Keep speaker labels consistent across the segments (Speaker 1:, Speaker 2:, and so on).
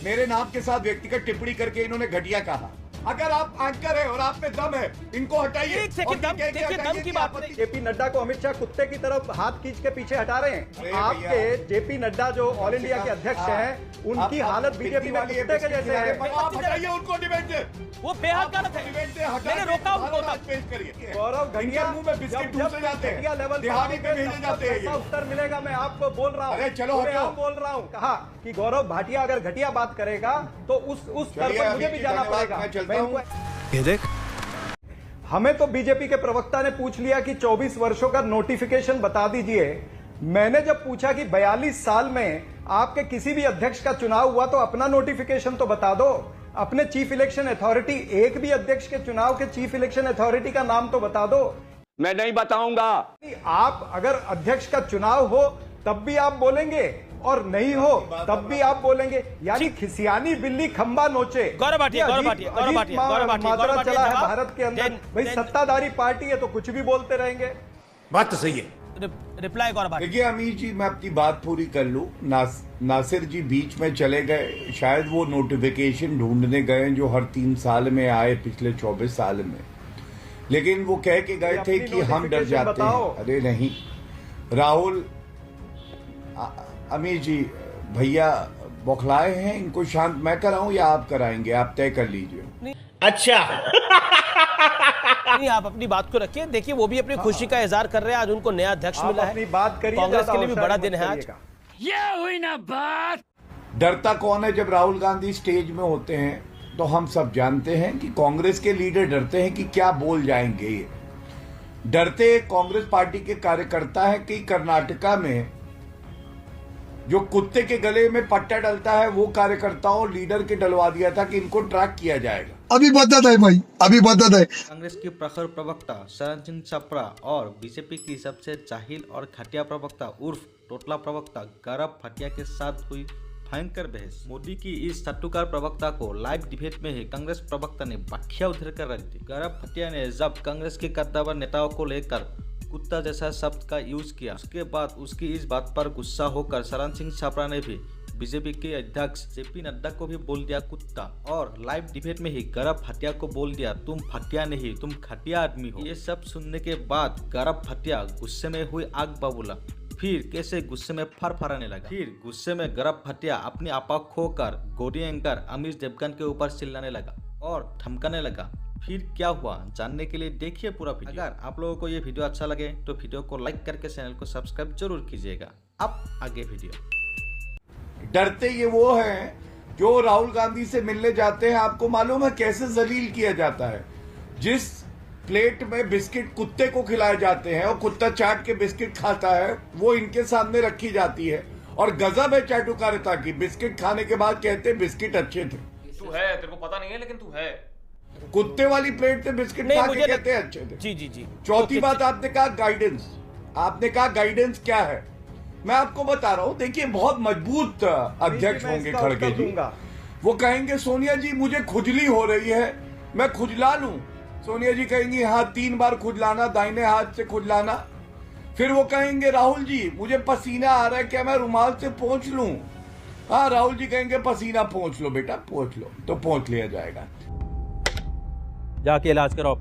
Speaker 1: मेरे नाम के साथ व्यक्तिगत टिप्पणी करके इन्होंने घटिया कहा। अगर आप एंकर है और आप में दम है, इनको हटाइए।
Speaker 2: एक सेकंड, देखिए दम की बात नहीं।
Speaker 3: जेपी नड्डा को अमित शाह कुत्ते की तरफ हाथ खींच के पीछे हटा रहे हैं। आपके जेपी नड्डा जो ऑल इंडिया के अध्यक्ष हैं, उनकी हालत बीजेपी में कुत्ते के जैसे है।
Speaker 1: आप हटाइए उनको, डिबेट
Speaker 2: वो बेहद गलत है। मैंने रोका उनको तब।
Speaker 1: पेश करिए।
Speaker 3: गौरव घटिया
Speaker 1: मुंह में बिस्किट ठूसे जाते हैं,
Speaker 3: लेवल
Speaker 1: दिहाड़ी पे भेजे जाते हैं।
Speaker 3: ऐसा उत्तर मिलेगा, मैं आपको बोल रहा हूँ।
Speaker 1: अरे चलो हटाओ।
Speaker 3: बोल रहा हूँ, कहा कि गौरव भाटिया अगर घटिया बात करेगा तो उस स्तर पर मुझे भी जाना पड़ेगा।
Speaker 1: मैं चलता हूँ।
Speaker 4: ये देख,
Speaker 3: हमें तो बीजेपी के प्रवक्ता ने पूछ लिया कि 24 वर्षों का नोटिफिकेशन बता दीजिए। मैंने जब पूछा कि 42 साल में आपके किसी भी अध्यक्ष का चुनाव हुआ तो अपना नोटिफिकेशन तो बता दो, अपने चीफ इलेक्शन अथॉरिटी, एक भी अध्यक्ष के चुनाव के चीफ इलेक्शन अथॉरिटी का नाम तो बता दो।
Speaker 5: मैं नहीं बताऊंगा।
Speaker 3: आप अगर अध्यक्ष का चुनाव हो तब भी आप बोलेंगे और नहीं हो तब भी आप बोलेंगे, यानी खिसियानी बिल्ली खंबा नोचे।
Speaker 2: गौरव भाटिया
Speaker 3: माजरा चला है भारत के अंदर। भाई सत्ताधारी पार्टी है तो कुछ भी बोलते रहेंगे।
Speaker 4: बात तो सही है।
Speaker 2: रिप्लाई गौरव भाटिया।
Speaker 1: देखिए अमीर जी, मैं अपनी बात पूरी कर लूं। नासिर जी बीच में चले गए, शायद वो नोटिफिकेशन ढूंढने गए जो हर 3 साल में आए पिछले 24 साल में, लेकिन वो कह के गए थे कि हम डर जाते हैं। अरे नहीं राहुल, अमीर जी भैया बौखलाए हैं, इनको शांत मैं कराऊं या आप कराएंगे? आप तय कर लीजिए।
Speaker 4: अच्छा।
Speaker 2: नहीं, आप अपनी बात को रखिए। देखिए वो भी अपनी खुशी का इजहार कर रहे हैं, आज उनको नया अध्यक्ष मिला है।
Speaker 3: अपनी बात करिए,
Speaker 2: कांग्रेस के लिए भी बड़ा दिन है आज।
Speaker 5: ये हुई ना बात।
Speaker 1: डरता कौन है? जब राहुल गांधी स्टेज में होते हैं तो हम सब जानते हैं कि कांग्रेस के लीडर डरते हैं कि क्या बोल जाएंगे। डरते कांग्रेस पार्टी के कार्यकर्ता है कि कर्नाटका में जो कुत्ते के गले में पट्टा डलता है वो कार्यकर्ताओं लीडर के डलवा दिया था कि इनको ट्रैक किया जाएगा।
Speaker 6: अभी बदत है भाई, अभी बदत है।
Speaker 7: कांग्रेस की प्रखर प्रवक्ता शरण सिंह छपरा और बीजेपी की सबसे जाहिल और घटिया प्रवक्ता उर्फ टोटला प्रवक्ता गौरव भाटिया के साथ हुई भयंकर बहस। मोदी की इस सट्टूकार प्रवक्ता को लाइव डिबेट में ही कांग्रेस प्रवक्ता ने बखिया उधर कर रही थी। गौरव भाटिया ने जब कांग्रेस के कद्दावर नेताओं को लेकर कुत्ता जैसा शब्द का यूज किया, उसके बाद उसकी इस बात पर गुस्सा होकर शरण सिंह छापरा ने भी बीजेपी के अध्यक्ष जेपी नड्डा को भी बोल दिया कुत्ता, और लाइव डिबेट में ही गौरव भाटिया को बोल दिया तुम भाटिया नहीं, तुम घटिया आदमी हो। ये सब सुनने के बाद गौरव भाटिया गुस्से में हुई आग बबूला, फिर कैसे गुस्से में फरफराने लगा। फिर गुस्से में गौरव भाटिया अपनी आपा खोकर गोडी एंकर अमीर देवगन के ऊपर चिल्लाने लगा और धमकाने लगा। फिर क्या हुआ जानने के लिए देखिए पूरा वीडियो। अगर आप लोगों को ये वीडियो अच्छा लगे तो वीडियो को लाइक करके चैनल को सब्सक्राइब जरूर कीजिएगा। अब आगे वीडियो।
Speaker 1: डरते ये वो हैं जो राहुल गांधी से मिलने जाते हैं। आपको मालूम है कैसे जलील किया जाता है? जिस प्लेट में बिस्किट कुत्ते को खिलाए जाते हैं और कुत्ता चाट के बिस्किट खाता है, वो इनके सामने रखी जाती है। और गजब है चाटुकारिता की, बिस्किट खाने के बाद कहते हैं बिस्किट अच्छे थे।
Speaker 8: तू है, तेरे को पता नहीं है लेकिन तू है।
Speaker 1: कुत्ते वाली प्लेट से बिस्किट खा के कहते हैं अच्छे थे।
Speaker 2: जी जी जी।
Speaker 1: चौथी बात आपने कहा गाइडेंस। आपने कहा गाइडेंस क्या है? मैं आपको बता रहा हूं। देखिए बहुत मजबूत अध्यक्ष होंगे खड़गे जी। वो कहेंगे सोनिया जी मुझे खुजली हो रही है, मैं खुजला लूं। सोनिया जी कहेंगी हाँ 3 बार खुजलाना, दाहिने हाथ से खुजलाना। फिर वो कहेंगे राहुल जी मुझे पसीना आ रहा है, क्या मैं रुमाल से पोंछ लूं? हाँ राहुल जी कहेंगे पसीना पोंछ लो बेटा, पोंछ लो, तो पोंछ लिया जाएगा।
Speaker 2: जाके इलाज कराओ।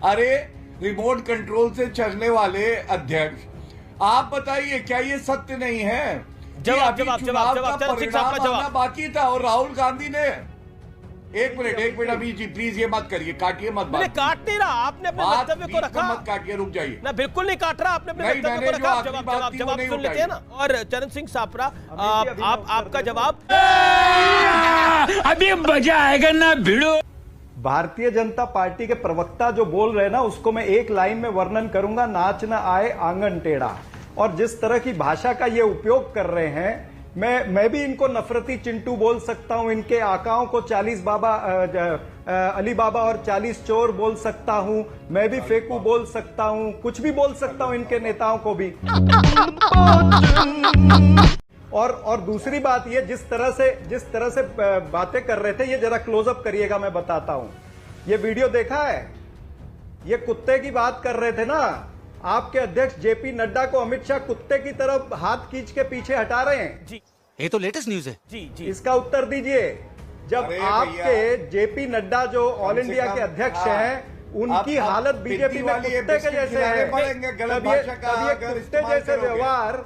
Speaker 1: अरे रिमोट कंट्रोल से चलने वाले अध्यक्ष, आप बताइए क्या ये सत्य नहीं है?
Speaker 2: जवाब
Speaker 1: बाकी था और राहुल गांधी ने एक मिनट अभी जी प्लीज ये मत करिए, काटिए मत।
Speaker 2: मैंने काट नहीं रहा, आपने अपने वक्तव्य को रखा।
Speaker 1: मत काटिए, रुक जाइए।
Speaker 2: ना बिल्कुल नहीं काट रहा, आपने अपने वक्तव्य को रखा। जवाब सुन लेते हैं ना। और चरण सिंह छापरा, आपका जवाब।
Speaker 5: अभी मजा आएगा ना भिड़ो।
Speaker 3: भारतीय जनता पार्टी के प्रवक्ता जो बोल रहे हैं ना, उसको मैं एक लाइन में वर्णन करूंगा, नाच न आए आंगन टेढ़ा। और जिस तरह की भाषा का ये उपयोग कर रहे हैं, मैं भी इनको नफरती चिंटू बोल सकता हूं, इनके आकाओं को 40 बाबा अली बाबा और 40 चोर बोल सकता हूं, मैं भी फेकू बोल सकता हूं, कुछ भी बोल सकता हूं इनके नेताओं को भी। और दूसरी बात ये, जिस तरह से बातें कर रहे थे, ये जरा क्लोजअप करिएगा, मैं बताता हूं। ये वीडियो देखा है? ये कुत्ते की बात कर रहे थे ना। आपके अध्यक्ष जेपी नड्डा को अमित शाह कुत्ते की तरफ हाथ खींच के पीछे हटा रहे हैं।
Speaker 2: जी।
Speaker 4: ये तो लेटेस्ट न्यूज है।
Speaker 2: जी जी
Speaker 3: इसका उत्तर दीजिए। जब
Speaker 1: अरे
Speaker 3: आपके
Speaker 1: भैया,
Speaker 3: जेपी नड्डा जो ऑल
Speaker 1: कम से
Speaker 3: इंडिया के
Speaker 1: कम,
Speaker 3: अध्यक्ष
Speaker 1: हाँ,
Speaker 3: हैं, उनकी
Speaker 1: आप
Speaker 3: हालत
Speaker 1: पिट्टी
Speaker 3: बीजेपी में
Speaker 1: वाली ये
Speaker 3: कुत्ते के
Speaker 1: बिस्किट
Speaker 3: जैसे
Speaker 1: खिलाने
Speaker 3: है।
Speaker 1: पड़ेंगे, गलत
Speaker 3: तब ये
Speaker 1: भाषा का
Speaker 3: तब ये
Speaker 1: अगर
Speaker 3: कुत्ते
Speaker 1: इस्तेमाल
Speaker 3: जैसे
Speaker 1: करोगे।
Speaker 3: व्यवहार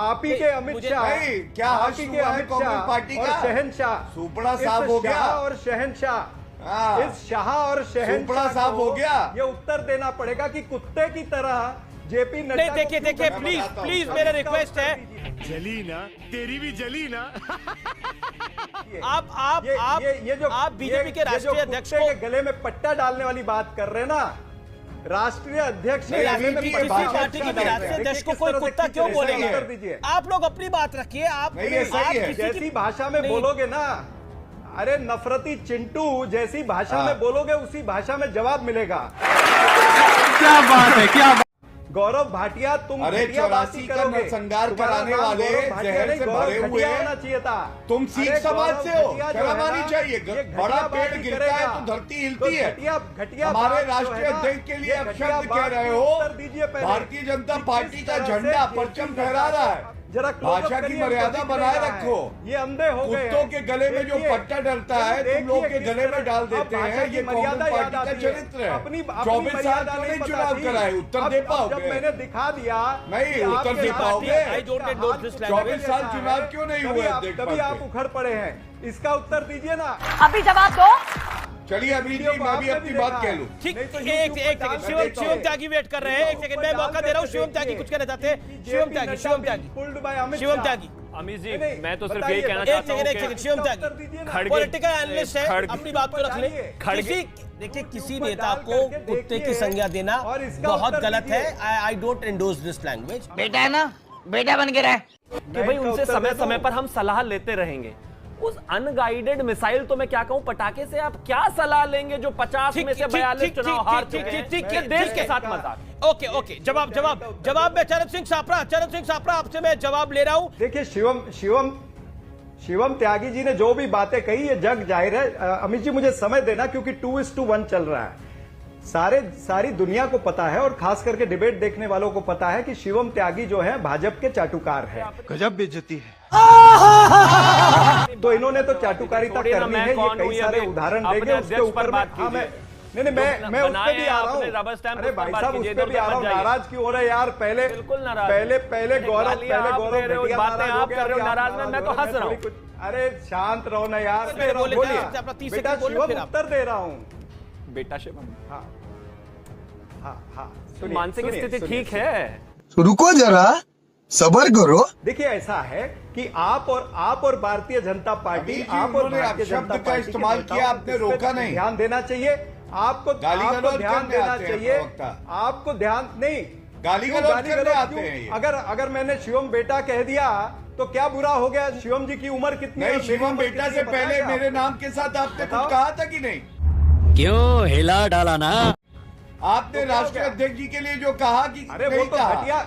Speaker 3: आप ही के अमित
Speaker 2: मुझे-
Speaker 3: शाह,
Speaker 1: नहीं, क्या
Speaker 3: आप
Speaker 1: हर्ष
Speaker 3: ही के
Speaker 1: हुआ है
Speaker 3: अमित
Speaker 1: कांग्रेस
Speaker 3: शाह
Speaker 1: पार्टी
Speaker 3: और
Speaker 1: का?
Speaker 3: शहनशाह,
Speaker 1: सुपड़ा
Speaker 3: इस
Speaker 1: साफ हो गया।
Speaker 3: शाह और शहनशाह,
Speaker 1: हाँ।
Speaker 3: इस शाह और
Speaker 1: सुपड़ा
Speaker 3: शहनशाह
Speaker 1: साफ
Speaker 3: को
Speaker 1: हो गया।
Speaker 3: ये उत्तर देना पड़ेगा कि कुत्ते की तरह जेपी नड्डा
Speaker 2: नहीं,
Speaker 3: को
Speaker 2: देखिए
Speaker 3: क्यों
Speaker 2: देखिए
Speaker 3: करना
Speaker 2: प्लीज
Speaker 3: चाहता हूं?
Speaker 2: प्लीज
Speaker 3: अब
Speaker 2: मेरा
Speaker 3: इसका
Speaker 2: रिक्वेस्ट
Speaker 3: उत्तर
Speaker 2: है,
Speaker 3: दीजिए।
Speaker 4: जली ना, तेरी भी जली ना।
Speaker 2: आप
Speaker 3: ये जो
Speaker 2: आप बीजेपी के
Speaker 3: ये जो
Speaker 2: राष्ट्रीय अध्यक्ष
Speaker 3: कुत्ते
Speaker 2: को
Speaker 3: के गले में पट्टा डालने वाली बात कर रहे हैं ना, राष्ट्रीय अध्यक्ष के
Speaker 2: नहीं,
Speaker 3: गले में
Speaker 2: किसी
Speaker 3: पट्टा
Speaker 2: पार्टी के भी राष्ट्रीय अध्यक्ष को कोई कुत्ता क्यों बोलेंगे?
Speaker 3: उत्तर दीजिए।
Speaker 2: आप लोग अपनी बात रखिए। आप
Speaker 1: नहीं, ये सही
Speaker 2: आप
Speaker 1: है।
Speaker 2: किसी
Speaker 3: जैसी
Speaker 2: की
Speaker 3: भाषा में
Speaker 2: नहीं।
Speaker 3: बोलोगे ना, अरे नफरती चिंटू जैसी भाषा
Speaker 1: हाँ।
Speaker 3: में बोलोगे उसी भाषा में जवाब मिलेगा।
Speaker 5: क्या बात है, क्या
Speaker 3: गौरव भाटिया, तुम
Speaker 1: अरे
Speaker 3: घटिया बात
Speaker 1: 84
Speaker 3: ही
Speaker 1: का
Speaker 3: करोगे।
Speaker 1: नरसंहार
Speaker 3: तुम्हारा
Speaker 1: कराने
Speaker 3: नाम
Speaker 1: वाले
Speaker 3: गौरव भाटिया
Speaker 1: जहर
Speaker 3: नहीं,
Speaker 1: से
Speaker 3: गौरव
Speaker 1: भरे हुए
Speaker 3: घटिया होना चाहिए था।
Speaker 1: तुम सिख
Speaker 3: अरे
Speaker 1: समाज
Speaker 3: गौरव
Speaker 1: से हो,
Speaker 3: घटिया जो
Speaker 1: शर्म
Speaker 3: है
Speaker 1: आनी
Speaker 3: ना,
Speaker 1: चाहिए।
Speaker 3: ये
Speaker 1: बड़ा
Speaker 3: घटिया
Speaker 1: पेड़
Speaker 3: बात ही
Speaker 1: गिरता है
Speaker 3: करेगा।
Speaker 1: तो धरती हिलती है।
Speaker 3: घटिया
Speaker 1: हमारे
Speaker 3: बात जो है
Speaker 1: राष्ट्रीय
Speaker 3: ना,
Speaker 1: अध्यक्ष के लिए
Speaker 3: ये
Speaker 1: आप
Speaker 3: घटिया
Speaker 1: शब्द कह
Speaker 3: बात
Speaker 1: रहे
Speaker 3: की
Speaker 1: हो।
Speaker 3: उत्तर दीजिए पहले।
Speaker 1: भारतीय जनता
Speaker 3: कि
Speaker 1: पार्टी
Speaker 3: किस
Speaker 1: का
Speaker 3: तरह से
Speaker 1: झंडा
Speaker 3: जेपी
Speaker 1: परचम
Speaker 3: नड्डा
Speaker 1: फहरा रहा है।
Speaker 3: जरा close up
Speaker 1: भाषा की
Speaker 3: करिए,
Speaker 1: मर्यादा
Speaker 3: तो दिख
Speaker 1: बनाए
Speaker 3: रहा है।
Speaker 1: रखो।
Speaker 3: ये अंधे हो गए
Speaker 1: कुत्तों के गले में जो
Speaker 3: देखिए,
Speaker 1: पट्टा डलता है तुम लोग के गले में डाल देते हैं। ये कांग्रेस पार्टी का चरित्र है।
Speaker 3: अपनी
Speaker 1: 24 साल
Speaker 3: मर्यादा
Speaker 1: क्यों नहीं
Speaker 3: पता
Speaker 1: चुनाव
Speaker 3: थी।
Speaker 1: कराए? उत्तर दे
Speaker 3: अब
Speaker 1: पाओगे?
Speaker 3: जब मैंने दिखा दिया
Speaker 1: नहीं,
Speaker 3: कि
Speaker 1: उत्तर
Speaker 3: आपके
Speaker 1: दे
Speaker 3: हाथ
Speaker 1: पाओगे?
Speaker 3: में
Speaker 2: I don't endorse this
Speaker 1: 24 साल
Speaker 3: ऐसा
Speaker 1: चुनाव
Speaker 3: है,
Speaker 1: क्यों नहीं
Speaker 3: तभी
Speaker 1: हुए?
Speaker 3: आप-
Speaker 1: देख
Speaker 3: तभी आप
Speaker 1: पाते।
Speaker 3: उखड़ पड़े हैं। इसका उत्तर दीजिए ना।
Speaker 9: अभी जवाब दो।
Speaker 1: चलिए अभी जी,
Speaker 3: वीडियो को
Speaker 1: मैं भी
Speaker 3: आपने
Speaker 1: अपनी
Speaker 3: भी
Speaker 1: बात
Speaker 3: देखा
Speaker 1: कह
Speaker 3: है।
Speaker 1: लूं।
Speaker 2: ठीक,
Speaker 3: नहीं तो
Speaker 2: एक
Speaker 3: YouTube पर
Speaker 2: सेकंड,
Speaker 3: डाल
Speaker 2: शिवम
Speaker 3: देते
Speaker 2: शिवम
Speaker 3: हैं।
Speaker 2: त्यागी वेट कर रहे हैं। एक सेकंड, मैं मौका दे रहा हूँ। शिवम त्यागी कुछ कहना चाहते हैं? शिवम त्यागी, शिवम त्यागी, शिवम त्यागी।
Speaker 8: अमित जी,
Speaker 3: नहीं,
Speaker 8: मैं तो सिर्फ
Speaker 3: बताइए,
Speaker 8: यही कहना
Speaker 3: बताइए।
Speaker 8: चाहता हूँ
Speaker 2: एक सेकंड, शिवम
Speaker 3: इसका उत्तर
Speaker 2: त्यागी
Speaker 3: दीजिए ना।
Speaker 8: खड़गे-
Speaker 2: पॉलिटिकल एनालिस्ट है,
Speaker 8: खड़गे-
Speaker 2: अपनी बात को रख ले।
Speaker 3: खड़गे-
Speaker 2: देखिए किसी
Speaker 3: ऊपर
Speaker 2: नेता
Speaker 3: डाल
Speaker 2: को
Speaker 3: करके
Speaker 2: कुत्ते की
Speaker 3: देखिए
Speaker 2: संज्ञा देना
Speaker 3: और इसका
Speaker 2: बहुत
Speaker 3: उत्तर
Speaker 2: गलत है।
Speaker 3: दीजिए।
Speaker 2: I don't endorse this language.
Speaker 9: बेटा है ना, बेटा बन के रहे।
Speaker 8: कि भाई उनसे समय समय पर हम सलाह लेते रहेंगे। उस अनगाइडेड मिसाइल तो मैं क्या कहूं, पटाखे से आप क्या सलाह लेंगे जो 50 में से 42 चुनाव हार चुके हैं? ये देश के साथ मजाक।
Speaker 2: ओके ओके, जवाब मैं चरण सिंह सापरा आपसे मैं जवाब ले रहा हूं।
Speaker 3: देखिए शिवम त्यागी जी ने जो भी बातें कही ये जग जाहिर है। अमित जी मुझे समय देना, क्योंकि 2:1 चल रहा है। सारी दुनिया को पता है और खास करके डिबेट देखने वालों को पता है कि शिवम त्यागी जो है भाजपा के चाटुकार है।
Speaker 4: गजब बेइज्जती है।
Speaker 3: तो इन्होंने तो चाटुकारिता
Speaker 8: छोड़िए ना,
Speaker 3: करनी
Speaker 8: मैं
Speaker 3: है। ये
Speaker 8: कौन हूं,
Speaker 3: कई
Speaker 8: ये
Speaker 3: सारे
Speaker 8: भी
Speaker 3: उदाहरण
Speaker 8: अपने
Speaker 3: देंगे उसके
Speaker 8: अध्यक्ष
Speaker 3: ऊपर
Speaker 8: पर
Speaker 3: मैं
Speaker 8: बात कीजिए।
Speaker 3: मैं उस पे भी आ रहा हूँ।
Speaker 8: बनाए रबर स्टैम्प
Speaker 3: अरे
Speaker 8: उस पर
Speaker 3: भाई
Speaker 8: बात
Speaker 3: साहब उस
Speaker 8: कीजिए,
Speaker 3: पे भी आ रहा हूँ।
Speaker 8: इधर उधर मत
Speaker 3: नाराज क्यों हो रहे यार? पहले
Speaker 8: बिल्कुल नाराज
Speaker 3: पहले गौरव
Speaker 8: गालियां आप दे रहे हो,
Speaker 3: घटिया
Speaker 8: बातें
Speaker 3: नाराज
Speaker 8: आप
Speaker 3: हो गए,
Speaker 8: कर रहे हो,
Speaker 3: अभी आप
Speaker 8: नाराज में मैं तो
Speaker 3: हो रहे
Speaker 8: हंस रहा हूं।
Speaker 3: थोड़ी कुछ- अरे शांत रहो ना यार।
Speaker 2: फिर बोले
Speaker 3: बोलिए
Speaker 2: थे, अपना 30
Speaker 3: बेटा,
Speaker 2: सेकंड बोलो,
Speaker 3: शिवम
Speaker 2: फिर आप।
Speaker 3: उत्तर दे रहा हूँ।
Speaker 8: बेटा शिवम,
Speaker 3: हाँ हाँ
Speaker 8: तो मानसिक स्थिति ठीक है?
Speaker 6: रुको जरा, सबर करो।
Speaker 3: देखिए ऐसा है कि आप और भारतीय जनता पार्टी,
Speaker 1: अभी जी
Speaker 3: आप और
Speaker 1: उन्होंने
Speaker 3: भारतीय
Speaker 1: अपशब्द
Speaker 3: जनता
Speaker 1: का
Speaker 3: पार्टी के
Speaker 1: इस्तेमाल
Speaker 3: नेताओं
Speaker 1: किया,
Speaker 3: को
Speaker 1: आपने
Speaker 3: इस पे
Speaker 1: रोका नहीं।
Speaker 3: ध्यान देना चाहिए। आपको
Speaker 1: गाली गलौज
Speaker 3: ध्यान
Speaker 1: करने
Speaker 3: देना
Speaker 1: आते हैं
Speaker 3: चाहिए।
Speaker 1: प्रवक्ता।
Speaker 3: आपको ध्यान नहीं,
Speaker 1: गाली
Speaker 3: क्यों
Speaker 1: गलौज करने
Speaker 3: गलौज
Speaker 1: आते
Speaker 3: क्यों?
Speaker 1: हैं ये।
Speaker 3: अगर मैंने शिवम बेटा कह दिया तो क्या बुरा हो गया? शिवम जी की उम्र कितनी है?
Speaker 1: नहीं,
Speaker 3: मेरी
Speaker 1: शिवम
Speaker 3: उम्र
Speaker 1: बेटा
Speaker 3: कितनी
Speaker 1: से
Speaker 3: है? बताया
Speaker 1: पहले
Speaker 3: क्या?
Speaker 1: मेरे नाम के साथ आपने
Speaker 3: बताओ।
Speaker 1: कुछ कहा था कि नहीं?
Speaker 5: क्यों हिला डाला ना?
Speaker 1: आपने राष्ट्रीय अध्यक्ष जी के लिए जो कहा कि
Speaker 3: अरे वो
Speaker 1: नहीं
Speaker 3: तो
Speaker 1: कहा।
Speaker 3: घटिया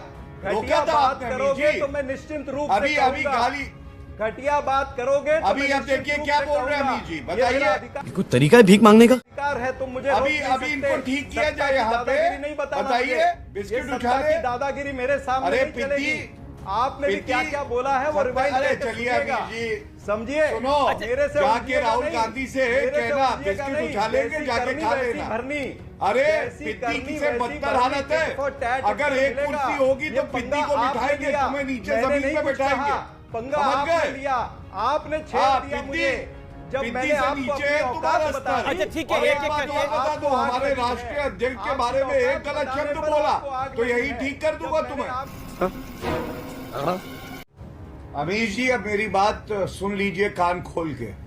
Speaker 1: रोका था
Speaker 3: बात
Speaker 1: आपने,
Speaker 3: करोगे
Speaker 1: अमीर जी।
Speaker 3: तो मैं निश्चिंत रूप
Speaker 1: अभी
Speaker 3: से
Speaker 1: अभी
Speaker 3: कहूंगा।
Speaker 1: गाली
Speaker 3: घटिया बात करोगे तो
Speaker 1: अभी
Speaker 3: मैं
Speaker 1: आप
Speaker 3: निश्चित
Speaker 1: देखिए
Speaker 3: रूप
Speaker 1: क्या
Speaker 3: से
Speaker 1: बोल रहे हैं
Speaker 3: कहूंगा।
Speaker 1: अमीर जी,
Speaker 3: ये
Speaker 1: बताइए।
Speaker 3: मेरा अधिकार
Speaker 4: कोई तरीका है भीख मांगने का?
Speaker 3: है, तुम मुझे
Speaker 1: अभी
Speaker 3: रोक नहीं
Speaker 1: अभी
Speaker 3: सकते।
Speaker 1: इनको ठीक किया
Speaker 3: सत्ता
Speaker 1: जाए
Speaker 3: की
Speaker 1: यहाँ पे।
Speaker 3: दादागिरी नहीं बताना
Speaker 1: बताइए,
Speaker 3: मुझे।
Speaker 1: बिस्किट
Speaker 3: ये
Speaker 1: उठा
Speaker 3: सत्ता
Speaker 1: ले।
Speaker 3: की दादागिरी मेरे सामने
Speaker 1: अरे
Speaker 3: नहीं चलेगी।
Speaker 1: पित्ती,
Speaker 3: आपने भी
Speaker 1: पित्ती,
Speaker 3: क्या क्या बोला है वो
Speaker 1: सत्ता-
Speaker 3: रिवाइंड
Speaker 1: अरे
Speaker 3: करके
Speaker 1: चलिए
Speaker 3: सुनिएगा।
Speaker 1: अमीर जी,
Speaker 3: समझिए,
Speaker 1: सुनो,
Speaker 3: मेरे से
Speaker 1: जाके
Speaker 3: उलझिएगा
Speaker 1: राहुल
Speaker 3: नहीं।
Speaker 1: गांधी से
Speaker 3: मेरे
Speaker 1: कहना,
Speaker 3: उलझिएगा
Speaker 1: बिस्किट
Speaker 3: नहीं।
Speaker 1: उठा लेंगे,
Speaker 3: जैसी
Speaker 1: जाके
Speaker 3: करनी
Speaker 1: खा
Speaker 3: वैसी
Speaker 1: लेना।
Speaker 3: भरनी।
Speaker 1: अरे
Speaker 3: जैसी
Speaker 1: पित्ती
Speaker 3: करनी
Speaker 1: से
Speaker 3: वैसी
Speaker 1: बदतर
Speaker 3: भरनी,
Speaker 1: हालत है।
Speaker 3: tit for tat
Speaker 1: अगर
Speaker 3: उत्तर
Speaker 1: एक
Speaker 3: मिलेगा।
Speaker 1: कुर्सी होगी तो
Speaker 3: ये
Speaker 1: पित्ती
Speaker 3: पंगा
Speaker 1: को
Speaker 3: आपने
Speaker 1: बिठाएंगे,
Speaker 3: लिया।
Speaker 1: तुम्हें नीचे
Speaker 3: मैंने
Speaker 1: जमीन
Speaker 3: नहीं
Speaker 1: पे
Speaker 3: कुछ
Speaker 1: बिठाएंगे।
Speaker 3: कहा। पंगा
Speaker 1: समझ
Speaker 3: आपने
Speaker 1: गए?
Speaker 3: लिया, आपने छेड़
Speaker 1: हाँ,
Speaker 3: दिया
Speaker 1: पित्ती,
Speaker 3: मुझे। जब
Speaker 1: पित्ती
Speaker 3: मैंने
Speaker 1: से
Speaker 3: आपको
Speaker 1: नीचे
Speaker 3: अपनी
Speaker 1: है
Speaker 3: औकात
Speaker 1: तुम्हारा
Speaker 3: बता
Speaker 1: स्तर।
Speaker 3: दी।
Speaker 2: अच्छा, ठीक है,
Speaker 1: और
Speaker 2: एक
Speaker 1: एक
Speaker 2: एक
Speaker 1: बात
Speaker 2: करके
Speaker 1: और बता
Speaker 3: आपको
Speaker 1: दो,
Speaker 3: आग
Speaker 1: हमारे
Speaker 3: लगी है।
Speaker 1: राष्ट्रीय अध्यक्ष के
Speaker 3: आपकी
Speaker 1: बारे में एक
Speaker 3: औकात
Speaker 1: गलत
Speaker 3: बताने
Speaker 1: शब्द
Speaker 3: पर
Speaker 1: बोला
Speaker 3: आपको आग
Speaker 1: तो
Speaker 3: लगी
Speaker 1: यही
Speaker 3: है।
Speaker 1: ठीक कर दूंगा
Speaker 3: जब मैंने
Speaker 1: तुम्हें। अमीश जी, अब मेरी बात सुन लीजिए कान खोल के।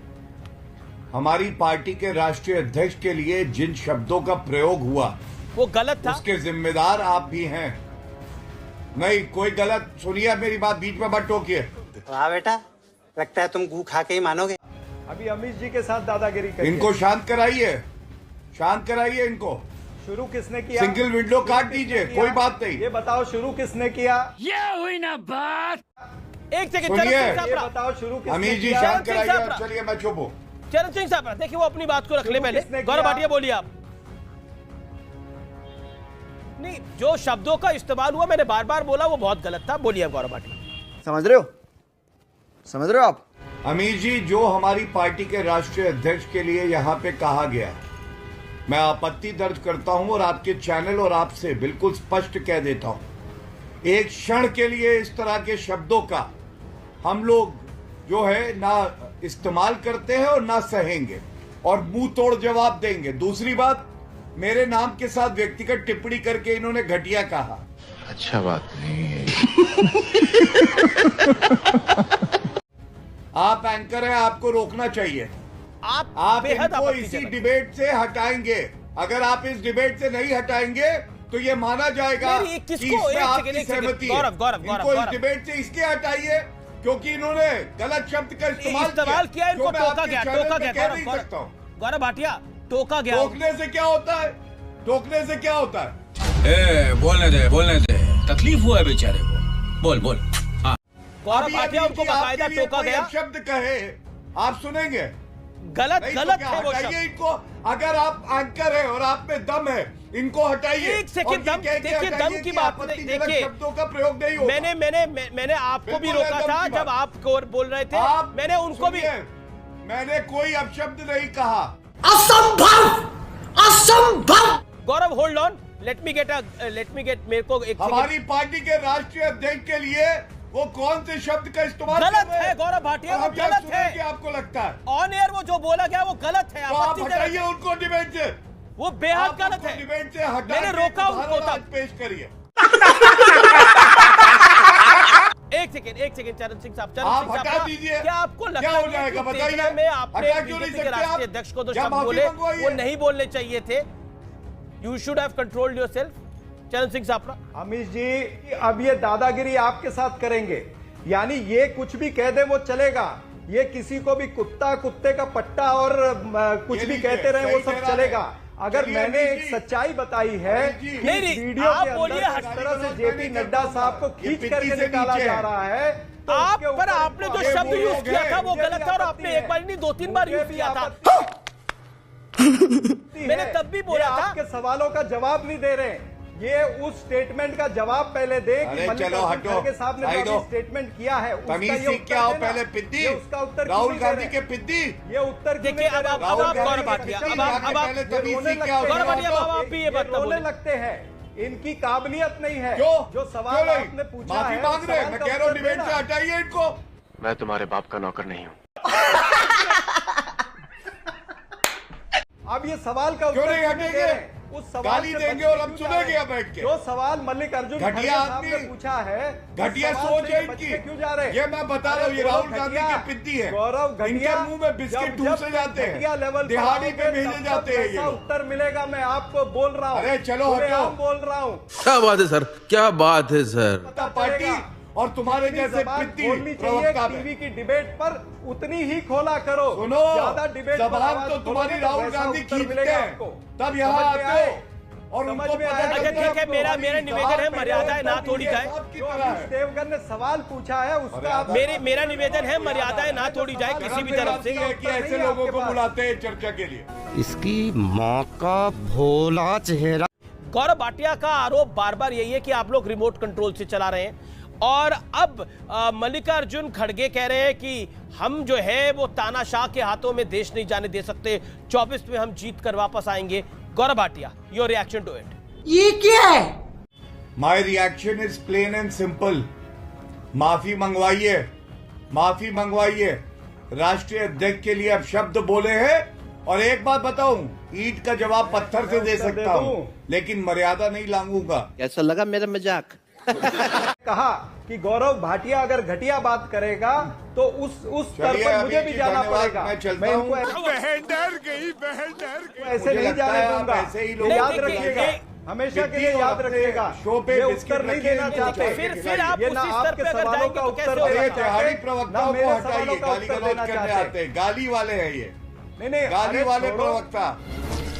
Speaker 1: हमारी पार्टी के राष्ट्रीय अध्यक्ष के लिए जिन शब्दों का प्रयोग हुआ
Speaker 2: वो गलत था।
Speaker 1: उसके जिम्मेदार आप भी हैं। नहीं, कोई गलत, सुनिए मेरी बात, बीच में मत टोकिए।
Speaker 10: वाह बेटा, लगता है तुम गू खा के ही मानोगे।
Speaker 3: अभी अमित जी के साथ दादागिरी करिए।
Speaker 1: इनको शांत कराइए, शांत कराइए इनको।
Speaker 3: शुरू किसने किया?
Speaker 1: सिंगल विंडो काट
Speaker 3: शुरू
Speaker 1: दीजिए,
Speaker 3: किसने किया?
Speaker 1: कोई बात नहीं।
Speaker 3: ये बताओ शुरू किसने किया?
Speaker 5: ये हुई ना बात।
Speaker 2: एक सेकंड,
Speaker 1: सुनिए।
Speaker 2: चरण सिंह
Speaker 3: ये
Speaker 2: सापरा,
Speaker 3: बताओ शुरू किसने
Speaker 1: अमीर जी
Speaker 3: किया?
Speaker 1: शांत
Speaker 2: चरण सिंह
Speaker 1: कराइए।
Speaker 2: सापरा।
Speaker 1: चलिए मैं चुप हूँ।
Speaker 2: चरण सिंह सापरा, देखिए वो अपनी बात को रख ले
Speaker 3: शुरू
Speaker 2: पहले।
Speaker 3: किसने
Speaker 2: गौरव
Speaker 3: किया?
Speaker 2: भाटिया बोलिए आप। नहीं, जो शब्दों का इस्तेमाल हुआ मैंने बार बार बोला वो बहुत गलत था। बोलिए गौरव भाटिया।
Speaker 10: समझ रहे हो?
Speaker 4: समझ रहे हो आप?
Speaker 1: अमीर जी, जो हमारी पार्टी के राष्ट्रीय अध्यक्ष के लिए यहाँ पे कहा गया, मैं आपत्ति दर्ज करता हूं और आपके चैनल और आपसे बिल्कुल स्पष्ट कह देता हूं, एक क्षण के लिए इस तरह के शब्दों का हम लोग जो है ना इस्तेमाल करते हैं और ना सहेंगे और मुंह तोड़ जवाब देंगे। दूसरी बात, मेरे नाम के साथ व्यक्तिगत टिप्पणी करके इन्होंने घटिया कहा।
Speaker 6: अच्छा बात नहीं है।
Speaker 1: आप एंकर हैं, आपको रोकना चाहिए। आप इनको इसी डिबेट से हटाएंगे। अगर आप इस डिबेट से नहीं हटाएंगे तो ये माना जाएगा कि इसमें आपकी सहमति है। इनको इस डिबेट से इसके हटाइए क्योंकि इन्होंने गलत शब्द का इस्तेमाल
Speaker 2: किया। इनको टोका गया गौरव भाटिया, टोका गया।
Speaker 1: टोकने से क्या होता है? टोकने से क्या होता है?
Speaker 5: बोलने दे, तकलीफ हुआ है बेचारे को। बोल
Speaker 2: गौरव भाटिया उनको बकायदा टोका गया।
Speaker 1: शब्द कहे आप सुनेंगे?
Speaker 2: गलत है वो शब्द।
Speaker 1: इनको, अगर आप एंकर है और आप में दम है, इनको हटाइए।
Speaker 2: एक सेकंड, दम देखिए, दम की बात नहीं, देखिए
Speaker 1: शब्दों का प्रयोग नहीं होगा।
Speaker 2: मैंने आपको भी रोका था जब आप बोल रहे थे। मैंने उनको भी,
Speaker 1: मैंने कोई अपशब्द नहीं कहा।
Speaker 2: असंभव। Gaurav hold on, let me get मेरे को एक
Speaker 1: हमारी पार्टी के राष्ट्रीय अध्यक्ष के लिए वो कौन से शब्द का इस्तेमाल
Speaker 2: गलत है गौरव भाटिया, वो गलत है।
Speaker 1: कि आपको लगता है
Speaker 2: ऑन एयर वो जो बोला गया वो गलत है।
Speaker 1: तो आप हटाइए उनको डिबेट से।
Speaker 2: वो बेहद गलत है।
Speaker 1: डिबेट से हटा,
Speaker 2: मैंने रोका उनको तब।
Speaker 1: पेश करिए।
Speaker 2: एक सेकंड चरण सिंह साहब,
Speaker 1: आप हटा दीजिए।
Speaker 2: क्या आपको लगता
Speaker 1: क्या हो जाएगा बताइए?
Speaker 2: में आपने बीजेपी के राष्ट्रीय अध्यक्ष को तो शब्द बोले वो नहीं बोलने चाहिए थे? You should have controlled yourself. चरण सिंह सापरा।
Speaker 3: अमित जी, अब ये दादागिरी आपके साथ करेंगे, यानी ये कुछ भी कह दे वो चलेगा। ये किसी को भी कुत्ते का पट्टा और कुछ भी कहते रहे वो सब चलेगा। अगर मैंने एक सच्चाई बताई है कि इस वीडियो के अंदर इस तरह से जेपी नड्डा साहब को खींच करके निकाला जा रहा है, तो
Speaker 2: आपने जो शब्द यूज किया था वो गलत था और आपने एक बार नहीं 2-3 बार यूज किया था। मैंने तब भी बोला था।
Speaker 3: आपके सवालों का जवाब नहीं दे रहे। ये उस स्टेटमेंट का जवाब पहले दे कि मल्लिकार्जुन खड़गे साहब ने जो स्टेटमेंट किया है उसका ये
Speaker 1: क्या हो पहले पिद्दी,
Speaker 3: उसका उत्तर
Speaker 1: राहुल गांधी के पिद्दी,
Speaker 3: ये उत्तर
Speaker 2: देखिए। अब गौरव भाटिया, अब आप भी ये बात
Speaker 3: बोलने लगते हैं। इनकी काबिलियत नहीं है। जो सवाल आपने पूछा
Speaker 1: माफी
Speaker 3: है,
Speaker 1: मांग रहे हैं। मैं कह रहा हूँ डिबेट से हटाइए इनको।
Speaker 6: मैं तुम्हारे बाप का नौकर नहीं हूँ।
Speaker 3: अब ये सवाल का उत्तर
Speaker 1: नहीं हटेंगे?
Speaker 3: उस सवाल
Speaker 1: गाली देंगे और हम सुनेंगे अब बैठ के।
Speaker 3: जो सवाल मल्लिकार्जुन खड़गे साहब ने पूछा है,
Speaker 1: घटिया सोच है इनकी।
Speaker 3: क्यों जा रहे हैं?
Speaker 1: ये मैं बता रहा हूँ, ये राहुल गांधी की पिद्दी है।
Speaker 3: गौरव घटिया,
Speaker 1: इनके मुंह में बिस्किट ठूसे जाते हैं, दिहाड़ी पे भेजे जाते हैं। ये
Speaker 3: उत्तर मिलेगा, मैं आपको बोल रहा हूँ।
Speaker 1: अरे चलो हटाओ,
Speaker 3: बोल रहा हूँ।
Speaker 4: क्या बात है सर, क्या बात है सर।
Speaker 1: पार्टी और तुम्हारे जैसे पिद्दी प्रवक्ता
Speaker 3: टीवी की डिबेट पर उतनी ही खोला करो।
Speaker 1: सुनो,
Speaker 3: ज्यादा डिबेट
Speaker 1: जबान तो तुम्हारी राहुल गांधी खींचते हैं, तब यहाँ आते हो और उनको पता
Speaker 2: अच्छा ठीक है। मेरा निवेदन है, मर्यादाएं ना तोड़ी जाए।
Speaker 3: देवगन ने सवाल पूछा है उसका
Speaker 2: मेरा निवेदन है, मर्यादाएं ना तोड़ी जाए किसी भी तरफ से।
Speaker 1: कि ऐसे लोगों को बुलाते हैं चर्चा के लिए।
Speaker 4: इसकी माँ का भोला चेहरा।
Speaker 2: गौरव भाटिया का आरोप बार बार यही है कि आप लोग रिमोट कंट्रोल से चला रहे हैं और अब मल्लिकार्जुन खड़गे कह रहे हैं कि हम जो है वो तानाशाह के हाथों में देश नहीं जाने दे सकते। 24 में हम जीत कर वापस आएंगे। Gaurav Bhatia, your reaction to it?
Speaker 9: ये क्या है?
Speaker 1: My reaction is plain and simple. माफी मंगवाइए, माफी मंगवाइए। राष्ट्रीय अध्यक्ष के लिए अब शब्द बोले हैं और एक बात बताऊं, ईंट का जवाब पत्थर से दे सकता हूं लेकिन मर्यादा नहीं लांघूंगा।
Speaker 4: कैसा लगा मेरा मजाक?
Speaker 3: कहा कि गौरव भाटिया अगर घटिया बात करेगा तो उस स्तर पर मुझे भी जाना पड़ेगा।
Speaker 1: मैं चलता हूं।
Speaker 4: बहन डर गई, बहन डर गई।
Speaker 3: ऐसे नहीं जाने दूंगा।
Speaker 1: ऐसे ही लोग
Speaker 3: याद रखिएगा, हमेशा के लिए याद रखिएगा।
Speaker 1: शो पे
Speaker 3: उत्तर नहीं देना चाहते।
Speaker 2: फिर आप
Speaker 3: ये ना
Speaker 2: उसी स्तर
Speaker 3: आपके
Speaker 2: पे अगर
Speaker 3: सवालों
Speaker 2: जाएंगे
Speaker 3: का
Speaker 2: तो
Speaker 3: उत्तर
Speaker 2: कैसे
Speaker 3: देना
Speaker 2: होगा?
Speaker 1: दिहाड़ी
Speaker 3: चाहते,
Speaker 1: प्रवक्ताओं
Speaker 3: ना
Speaker 1: को
Speaker 3: मेरे
Speaker 1: हटाइए,
Speaker 3: सवालों का
Speaker 1: गाली
Speaker 3: उत्तर
Speaker 1: गलौज
Speaker 3: देना
Speaker 1: करने
Speaker 3: चाहते।
Speaker 1: आते हैं, गाली वाले हैं ये।
Speaker 3: नहीं,
Speaker 1: गाली वाले प्रवक्ता।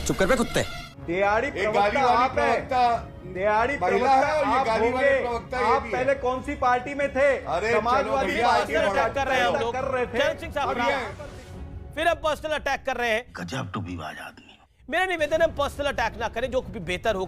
Speaker 4: चुप कर बे कुत्ते।
Speaker 3: दिहाड़ी
Speaker 1: गाली
Speaker 3: प्रवक्ता
Speaker 1: वाली
Speaker 3: आप हैं।
Speaker 1: प्रवक्ता
Speaker 3: दिहाड़ी
Speaker 1: महिला है और ये
Speaker 3: प्रवक्ता
Speaker 1: गाली
Speaker 3: आप
Speaker 1: वाले
Speaker 3: होंगे।
Speaker 1: प्रवक्ता ये
Speaker 3: आप
Speaker 1: भी है।
Speaker 3: पहले कौन सी पार्टी में थे?
Speaker 1: अरे
Speaker 3: समाजवादी
Speaker 1: चलो
Speaker 3: पार्टी
Speaker 1: भैया,
Speaker 3: में
Speaker 2: अटैक कर रहे हैं हम लोग।
Speaker 3: कर रहे थे।
Speaker 2: चरण सिंह साहब फिर अब पर्सनल अटैक कर रहे हैं।
Speaker 4: गजब टू भी आदमी।
Speaker 2: मेरा निवेदन है पर्सनल अटैक ना करें, जो बेहतर होगा।